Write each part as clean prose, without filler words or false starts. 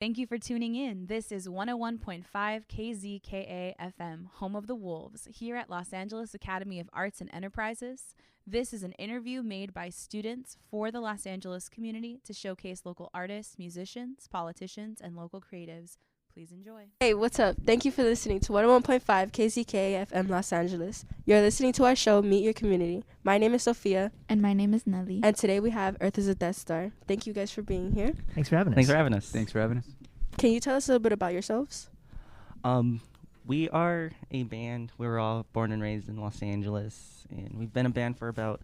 Thank you for tuning in. This is 101.5 KZKA FM, home of the Wolves, here at Los Angeles Academy of Arts and Enterprises. This is an interview made by students for the Los Angeles community to showcase local artists, musicians, politicians, and local creatives. Please enjoy. Hey, what's up? Thank you for listening to 101.5 KZKA FM Los Angeles. You're listening to our show, Meet Your Community. My name is Sophia. And my name is Nelly. And today we have Earth is a Death Star. Thank you guys for being here. Thanks for having us. Thanks for having us. Can you tell us a little bit about yourselves? We are a band. We were all born and raised in Los Angeles, and we've been a band for about,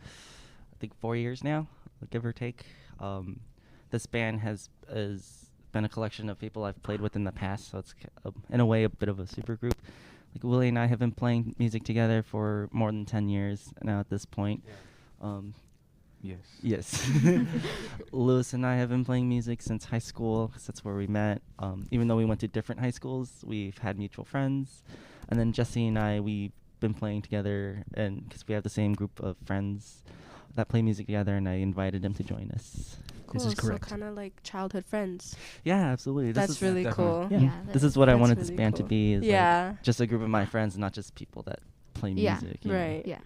I think, 4 years now, give or take. This band has been a collection of people I've played with in the past, so it's in a way a bit of a super group. Like Willie and I have been playing music together for more than 10 years now at this point. Yes. Lewis and I have been playing music since high school, 'cause that's where we met. Even though we went to different high schools, we've had mutual friends. And then Jesse and I, we've been playing together, and because we have the same group of friends that play music together, and I invited him to join us. Cool, This is correct. So kind of like childhood friends. Yeah, absolutely. That's really cool. Yeah. This is what I That's wanted really this band cool. to be. Is Yeah. like just a group of my friends, not just people that play Yeah. music. you know. Right. Yeah.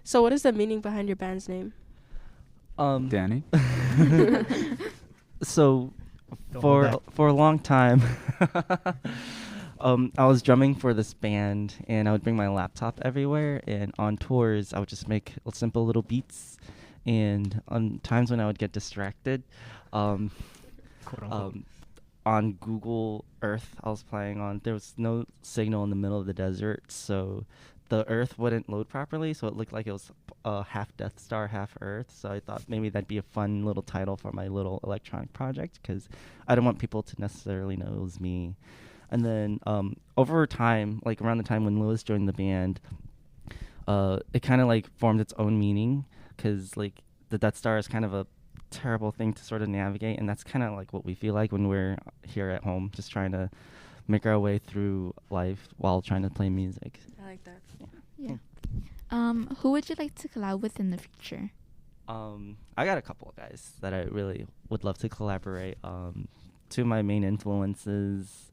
So what is the meaning behind your band's name? Danny. So Don't hold for a long time, I was drumming for this band, and I would bring my laptop everywhere. And on tours, I would just make simple little beats. And on times when I would get distracted, Quote unquote. on Google Earth, I was playing on. There was no signal in the middle of the desert, so the Earth wouldn't load properly. So it looked like it was half Death Star, half Earth. So I thought maybe that'd be a fun little title for my little electronic project, because I don't want people to necessarily know it was me. And then over time, like around the time when Lewis joined the band, it kind of like formed its own meaning, because like the Death Star is kind of a terrible thing to sort of navigate, and that's kind of like what we feel like when we're here at home, just trying to make our way through life while trying to play music. I like that. Yeah. Who would you like to collab with in the future? I got a couple of guys that I really would love to collaborate. Two of my main influences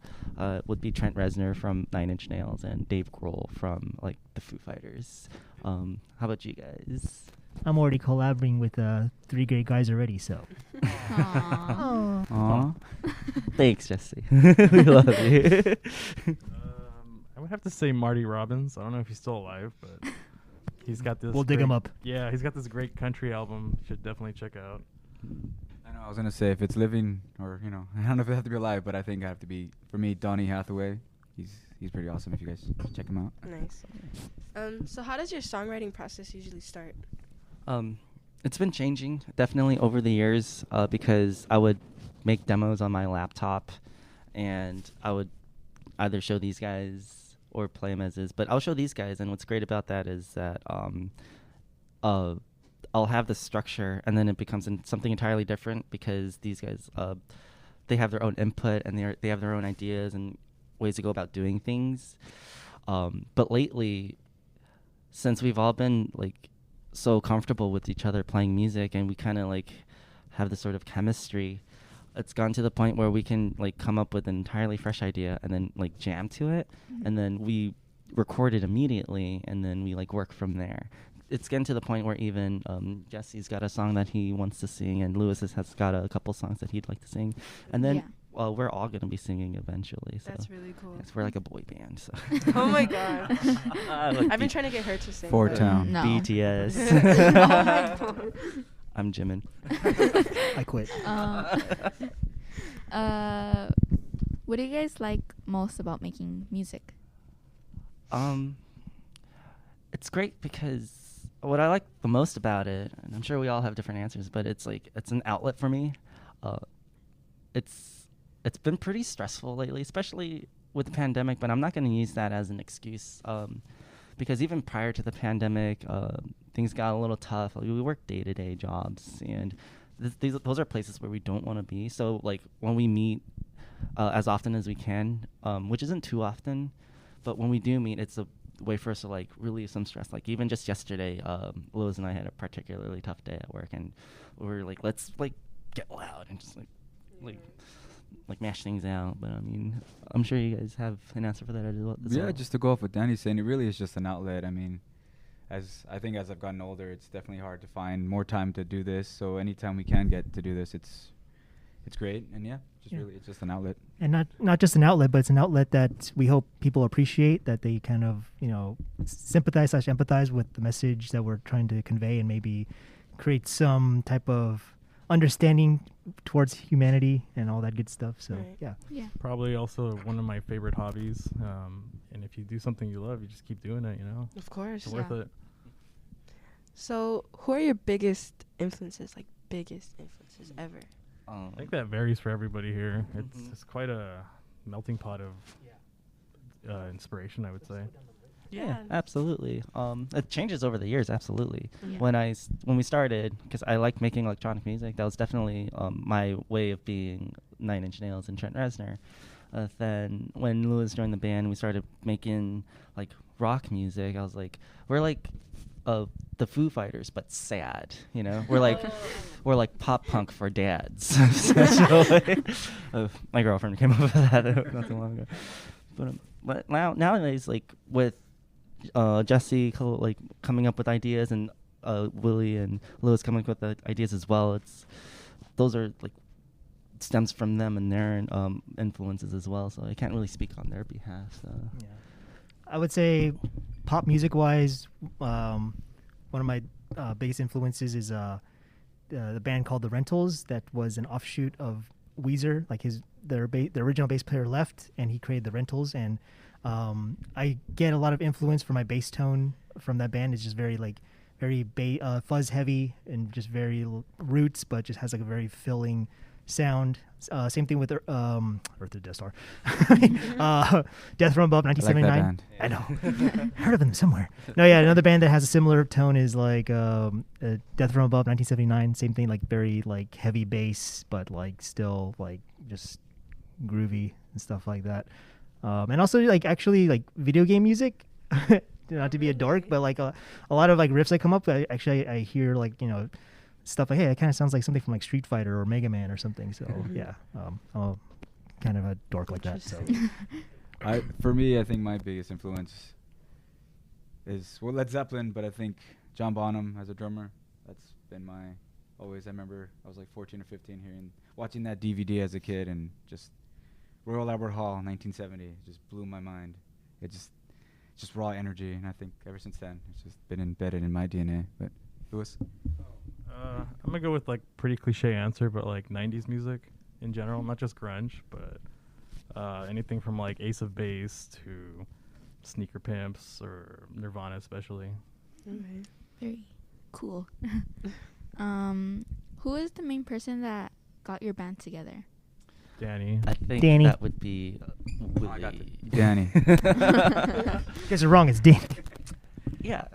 would be Trent Reznor from Nine Inch Nails and Dave Grohl from like the Foo Fighters. How about you guys? I'm already collaborating with 3 great guys already, so. Aww. Aww. Thanks, Jesse. We love you. I would have to say Marty Robbins. I don't know if he's still alive, but he's got this. We'll dig him up. Yeah, he's got this great country album. You should definitely check out. I know. I was gonna say if it's living or I don't know if it have to be alive, but I think I have to be for me Donny Hathaway. He's pretty awesome. If you guys check him out. Nice. So how does your songwriting process usually start? It's been changing definitely over the years, because I would make demos on my laptop, and I would either show these guys or play them as is. But I'll show these guys, and what's great about that is that I'll have the structure, and then it becomes something entirely different, because these guys they have their own input, and they have their own ideas and ways to go about doing things. But lately, since we've all been like so comfortable with each other playing music, and we kind of like have this sort of chemistry, it's gone to the point where we can like come up with an entirely fresh idea and then like jam to it, and then we record it immediately, and then we like work from there. It's getting to the point where even Jesse's got a song that he wants to sing, and Lewis has got a couple songs that he'd like to sing, and then we're all gonna be singing eventually. So That's really cool. yes, we're like a boy band. So. Oh my god. Like I've been trying to get her to sing. Four but- Town. No. BTS. Oh my god. I'm Jimin. I quit. What do you guys like most about making music? It's great because what I like the most about it, and I'm sure we all have different answers, but it's like it's an outlet for me. It's been pretty stressful lately, especially with the pandemic, but I'm not going to use that as an excuse, because even prior to the pandemic, things got a little tough. Like, we work day-to-day jobs, and those are places where we don't want to be. So like when we meet as often as we can, which isn't too often, but when we do meet, it's a way for us to like relieve some stress. Like even just yesterday, Lewis and I had a particularly tough day at work, and we were like, let's like get loud and just like like mash things out. But I mean, I'm sure you guys have an answer for that as well. Yeah, just to go off what Danny's saying, it really is just an outlet. I mean, as I've gotten older, it's definitely hard to find more time to do this. So anytime we can get to do this, it's great. And yeah, really, it's just an outlet. And not just an outlet, but it's an outlet that we hope people appreciate, that they kind of, sympathize/empathize with the message that we're trying to convey, and maybe create some type of understanding towards humanity and all that good stuff. So Right. Yeah. Probably also one of my favorite hobbies. And if you do something you love, you just keep doing it. Of course. It's worth Yeah. it. So, who are your biggest influences ever? I think that varies for everybody here. Mhm. It's quite a melting pot of inspiration, I would say. Yeah, absolutely. It changes over the years, absolutely. Yeah. When we started, because I like making electronic music, that was definitely my way of being Nine Inch Nails and Trent Reznor. Then when Lewis joined the band, we started making like rock music. I was like, we're like the Foo Fighters, but sad. We're like pop punk for dads. Essentially. My girlfriend came up with that not too long ago. But nowadays, like with Jesse coming up with ideas, and Willie and Lewis coming up with the ideas as well. Those are like stems from them and their influences as well. So I can't really speak on their behalf. So. Yeah. I would say pop music wise, one of my biggest influences is the band called The Rentals, that was an offshoot of Weezer. Like the original bass player left, and he created The Rentals, and I get a lot of influence from my bass tone from that band. It's just very fuzz heavy and just very roots, but just has like a very filling sound. Same thing with Earth to Death Star. Death from Above, I like 1979. that band. I know. Heard of them somewhere. No, yeah, another band that has a similar tone is like Death from Above, 1979. Same thing, like very like heavy bass, but like still like just groovy and stuff like that. And also like actually like video game music. Not to be a dork, but like a lot of like riffs that come up, I hear like stuff like, hey, it kind of sounds like something from like Street Fighter or Mega Man or something. So yeah, I'm kind of a dork like that. So For me, I think my biggest influence is Led Zeppelin, but I think John Bonham as a drummer. That's been always. I remember I was like 14 or 15 watching that DVD as a kid, and just Royal Albert Hall, 1970, just blew my mind. It just raw energy, and I think ever since then it's just been embedded in my DNA. But Lewis? I'm gonna go with like pretty cliche answer, but like 90s music in general, not just grunge, but anything from like Ace of Base to Sneaker Pimps or Nirvana especially. Okay. Very cool. Who is the main person that got your band together? Danny. I think Danny. that would be Willie. I got Danny. you guys are wrong. It's Danny. Yeah.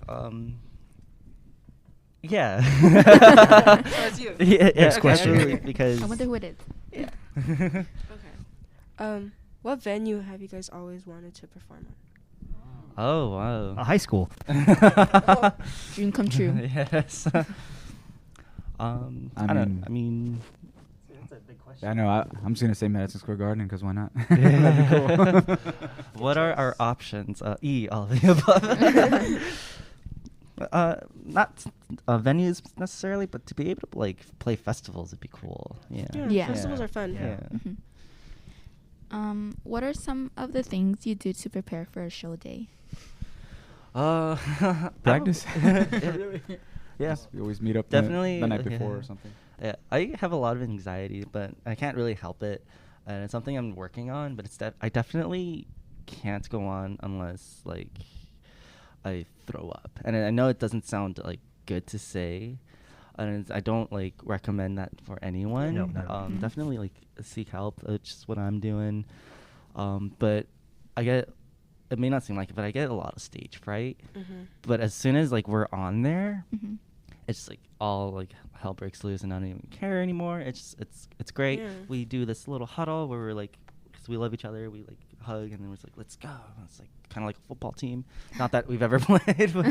Yeah. That's you. Yeah, Next question. absolutely, because I wonder who it is. yeah. Okay. What venue have you guys always wanted to perform on? Oh wow. High school. Dream come true. Yes. I mean, That's a big question. I know. I'm just gonna say Madison Square Garden because why not? That'd be cool. What are our options? E, all of the above. Not venues necessarily, but to be able to like play festivals would be cool. Yeah. Yeah. Festivals are fun. Yeah. What are some of the things you do to prepare for a show day? Practice. Yeah. We always meet up Definitely, the night yeah. before or something. Yeah, I have a lot of anxiety, but I can't really help it, and it's something I'm working on. But I definitely can't go on unless like I throw up, and I know it doesn't sound like good to say, and I don't like recommend that for anyone. No, not at all. Mhm. Definitely like seek help. It's just what I'm doing, but it may not seem like it, but I get a lot of stage fright. Mm-hmm. But as soon as like we're on there, Mm-hmm. it's like all like hell breaks loose and I don't even care anymore. It's great. Yeah. We do this little huddle where we're like, because we love each other, we like hug and then we're just like, let's go. And it's like kind of like a football team. Not that we've ever played, but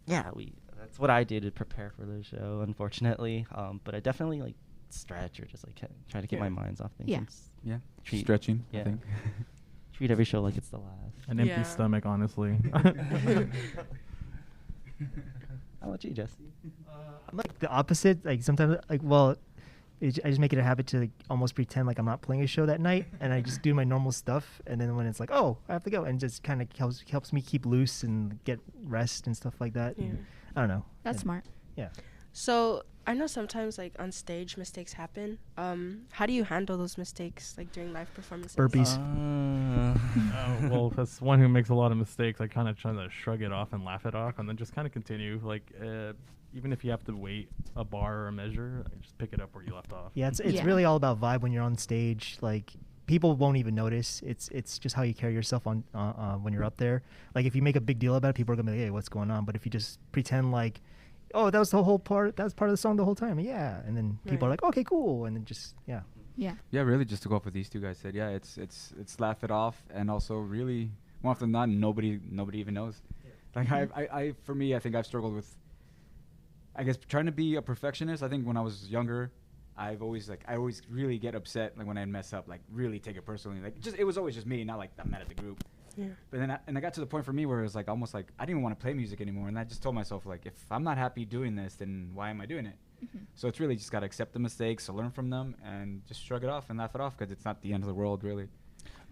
yeah, that's what I do to prepare for the show. Unfortunately, but I definitely like stretch or just like try to keep Yeah. my minds off things. Yeah. and s- Yeah. Treat- Stretching. I yeah. think. Treat every show like it's the last. An empty Yeah. stomach, honestly. How about you, Jesse? I'm like the opposite. Like sometimes, like well, I just make it a habit to like, almost pretend like I'm not playing a show that night, and I just do my normal stuff. And then when it's like, oh, I have to go, and just kind of helps me keep loose and get rest and stuff like that. Yeah. And I don't know. That's Yeah. smart. Yeah. So I know sometimes like on stage mistakes happen. How do you handle those mistakes like during live performances? Burpees. Oh, well, as one who makes a lot of mistakes, I kind of try to shrug it off and laugh it off, and then just kind of continue. Like, even if you have to wait a bar or a measure, just pick it up where you left off. Yeah, it's Yeah. really all about vibe when you're on stage. Like people won't even notice. It's just how you carry yourself on when you're up there. Like if you make a big deal about it, people are gonna be like, hey, what's going on? But if you just pretend like, oh, that was the whole part. That was part of the song the whole time. Yeah, and then people are Right. like, okay, cool, and then just yeah. Yeah. Yeah, really, just to go off what these two guys said. Yeah, it's laugh it off, and also really more often than not, nobody even knows. Like I for me, I think I've struggled with, I guess, trying to be a perfectionist. I think when I was younger, I always really get upset like when I mess up, like really take it personally. Like it was always just me, not like I'm mad at the group. Yeah. But then I got to the point for me where it was like almost like I didn't even want to play music anymore, and I just told myself like if I'm not happy doing this, then why am I doing it? So it's really just got to accept the mistakes, to learn from them, and just shrug it off and laugh it off because it's not the end of the world, really.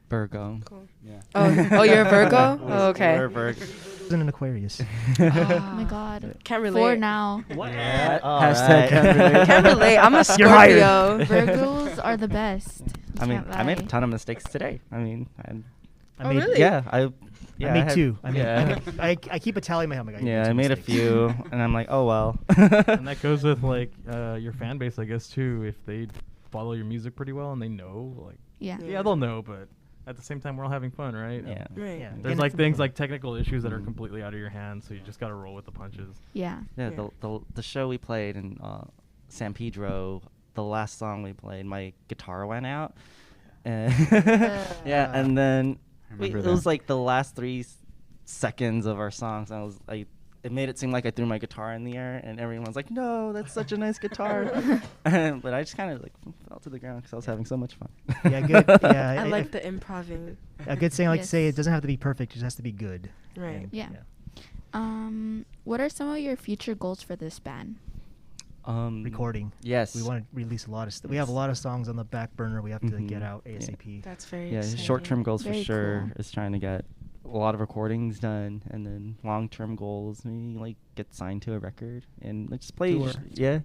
Virgo. Cool. Yeah. Oh, you're a Virgo? Oh, okay. We're Virgo. It was in an Aquarius. Oh my God. Can't 4 relate. now. What? Hashtag can't relate. Can't relate. I'm a You're hired. Scorpio. Virgos are the best. I mean, Can't I made a lie. ton of mistakes today. I mean, I Oh, made really? yeah, I made had- two. yeah. I keep a tally in my head. I'm like, Yeah, two I made a mistakes. few, and I'm like, oh well. And that goes with like your fan base, I guess, too. If they follow your music pretty well and they know, like, Yeah. Yeah. yeah, they'll know. But at the same time, we're all having fun, right? Yeah. Right. Yeah. There's Again, like it's- things like technical issues that are completely out of your hands, so you just gotta roll with the punches. Yeah. Yeah, Yeah. the show we played in San Pedro, the last song we played, my guitar went out. And yeah, and then I it remember was that. like the last 3 seconds of our songs. And it made it seem like I threw my guitar in the air, and everyone's like, "No, that's such a nice guitar." But I just kind of like fell to the ground because I was having so much fun. Yeah, good. Yeah, I like the improving. a good saying. I like to say it Yes. doesn't have to be perfect; it just has to be good. Right. And, Yeah. What are some of your future goals for this band? Recording. Yes. We want to release a lot of stuff. We have a lot of songs on the back burner. We have to get Mhm. out ASAP. That's very Yeah, exciting. short-term goals Very for sure cool. is trying to get a lot of recordings done, and then long-term goals maybe like get signed to a record and like, just play. Tour.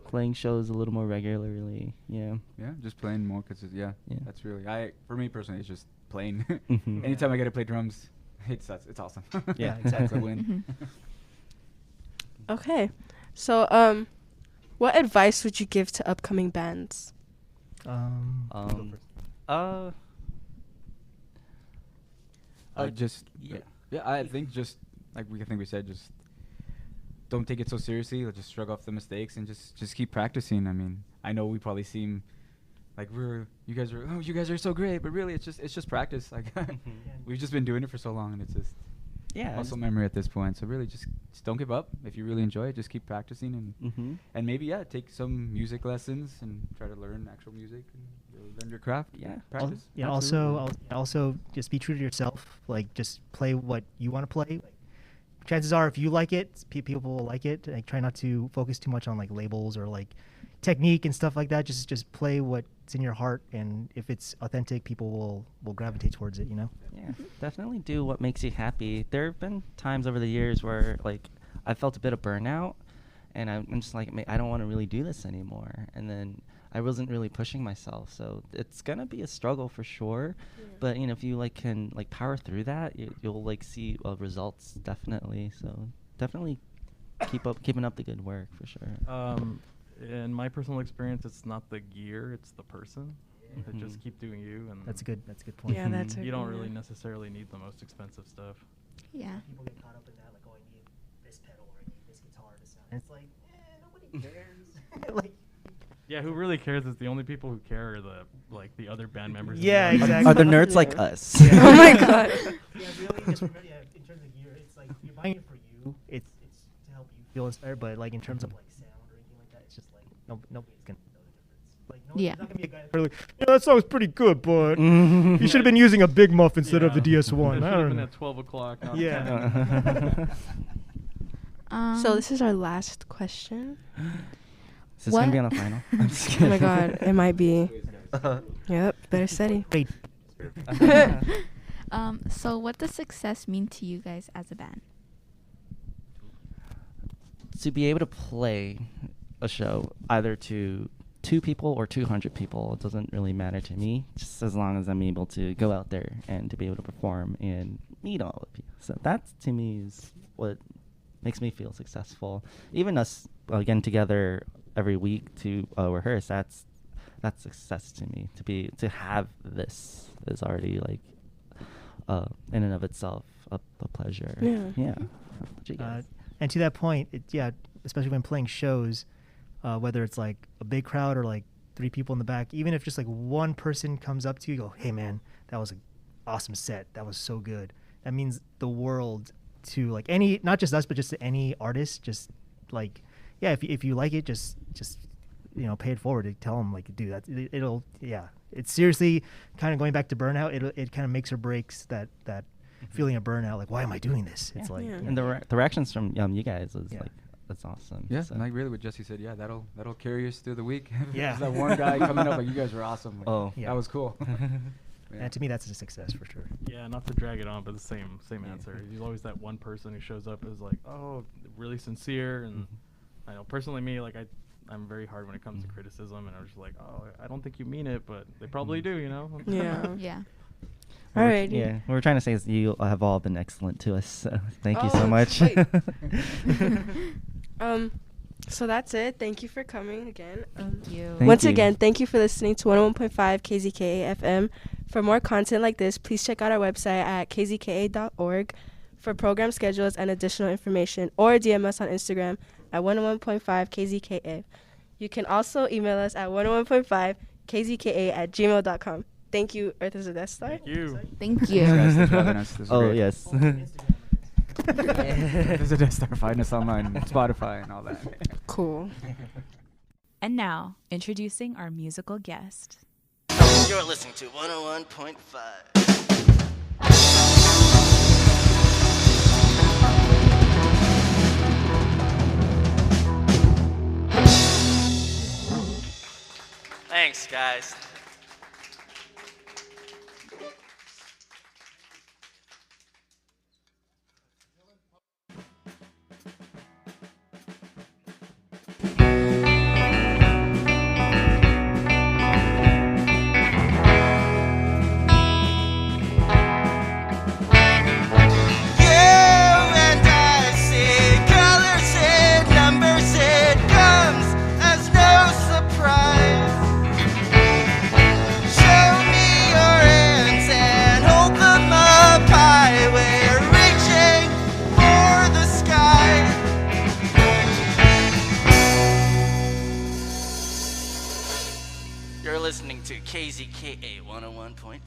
Playing shows a little more regularly. Yeah. Yeah, just playing more because Yeah. that's really for me personally, it's just playing. Mhm. Anytime I get to play drums, it's awesome. Yeah, It's exactly. a win. Okay. So, what advice would you give to upcoming bands? Go Um, first. Just yeah. I think just like I think we said, just don't take it so seriously. Just shrug off the mistakes and just keep practicing. I mean, I know we probably seem like you guys are so great, but really it's just practice. Like we've just been doing it for so long, and it's just Yeah. muscle memory at this point. So really, just don't give up. If you really enjoy it, just keep practicing Mm-hmm. and maybe take some music lessons and try to learn actual music and really learn your craft. Yeah. Practice. Yeah. Also, just be true to yourself. Like, just play what you want to play. Like, chances are, if you like it, people will like it. Like, try not to focus too much on like labels or like technique and stuff like that. Just play what's in your heart, and if it's authentic, people will gravitate towards it. You know. Yeah, definitely do what makes you happy. There have been times over the years where like I felt a bit of burnout, and I'm just like, I don't want to really do this anymore. And then I wasn't really pushing myself, so it's gonna be a struggle for sure. But if you like can like power through that, you'll like see results definitely. So definitely keeping up the good work for sure. In my personal experience, it's not the gear, it's the person. So Mhm. just keep doing you, and That's a good point. Yeah, that's Mhm. a you don't good really one. necessarily need the most expensive stuff. Yeah. People get caught up in that, like, oh, I need this pedal or I need this guitar to sound. And it's like, nobody cares. Like, Yeah, who really cares is the only people who care are the other band members. in Yeah, the band. exactly. Are the nerds Yeah. like us? Yeah. Oh my god. yeah, really, just remember, in terms of gear, it's like you're buying it for you. It's to help you feel inspired, but like in terms of like sound or anything like that, it's just like nobody's gonna know the difference. Like, Yeah. there's not gonna be a guy that's like, yeah, that song's pretty good, but you should have been using a big muff instead of the DS1. It should I have don't been know. at 12 o'clock. Not Yeah. 10. So this is our last question. Is this gonna be on the final? I'm just Oh kidding. my god, it might be. Yep, better steady. Wait, So what does success mean to you guys as a band? To be able to play a show either to 2 people or 200 people, it doesn't really matter to me, just as long as I'm able to go out there and to be able to perform and meet all of you. So that, to me, is what makes me feel successful. Even us getting together every week to rehearse, that's success to me. To have this is already like in and of itself a pleasure. Yeah. What you guys? and to that point, especially when playing shows, whether it's like a big crowd or like 3 people in the back, even if just like one person comes up to you, go, "Hey man, that was an awesome set. That was so good." That means the world to like any, not just us, but just to any artist. Just like, yeah, if you like it, just pay it forward. Tell them like, dude, it'll it's seriously kind of going back to burnout. It kind of makes or breaks that feeling of burnout. Like, why am I doing this? It's like, and the reactions from you guys is Yeah. like, that's awesome. Yeah, So- and like really what Jesse said, yeah, that'll carry us through the week. Yeah. There's that one guy coming up like, you guys were awesome. Like, Oh. Yeah. that was cool. Yeah. and to me, that's a success for sure. Yeah, not to drag it on, but the same answer. There's always that one person who shows up as like, oh, really sincere, and I know personally me, like I'm very hard when it comes to criticism, and I was just like, oh, I don't think you mean it, but they probably do, you know. Yeah. Yeah. What we're- Alrighty. Yeah, what we're trying to say is you have all been excellent to us. So thank you Oh, so much. wait. So that's it. Thank you for coming again. Thank you. Thank Once you. again, thank you for listening to 101.5 KZKA FM. For more content like this, please check out our website at kzka.org for program schedules and additional information, or DM us on Instagram at 101.5 KZKA. You can also email us at 101.5kzka@gmail.com. Thank you, Earth is a Death Star. Thank you. Thank Thanks, guys. Thanks for you. having us. This was Oh great. yes. There's a Death Star. Find us online, Spotify, and all that. Cool. And now, introducing our musical guest. You're listening to 101.5. Thanks, guys. You're listening to KZKA 101.5.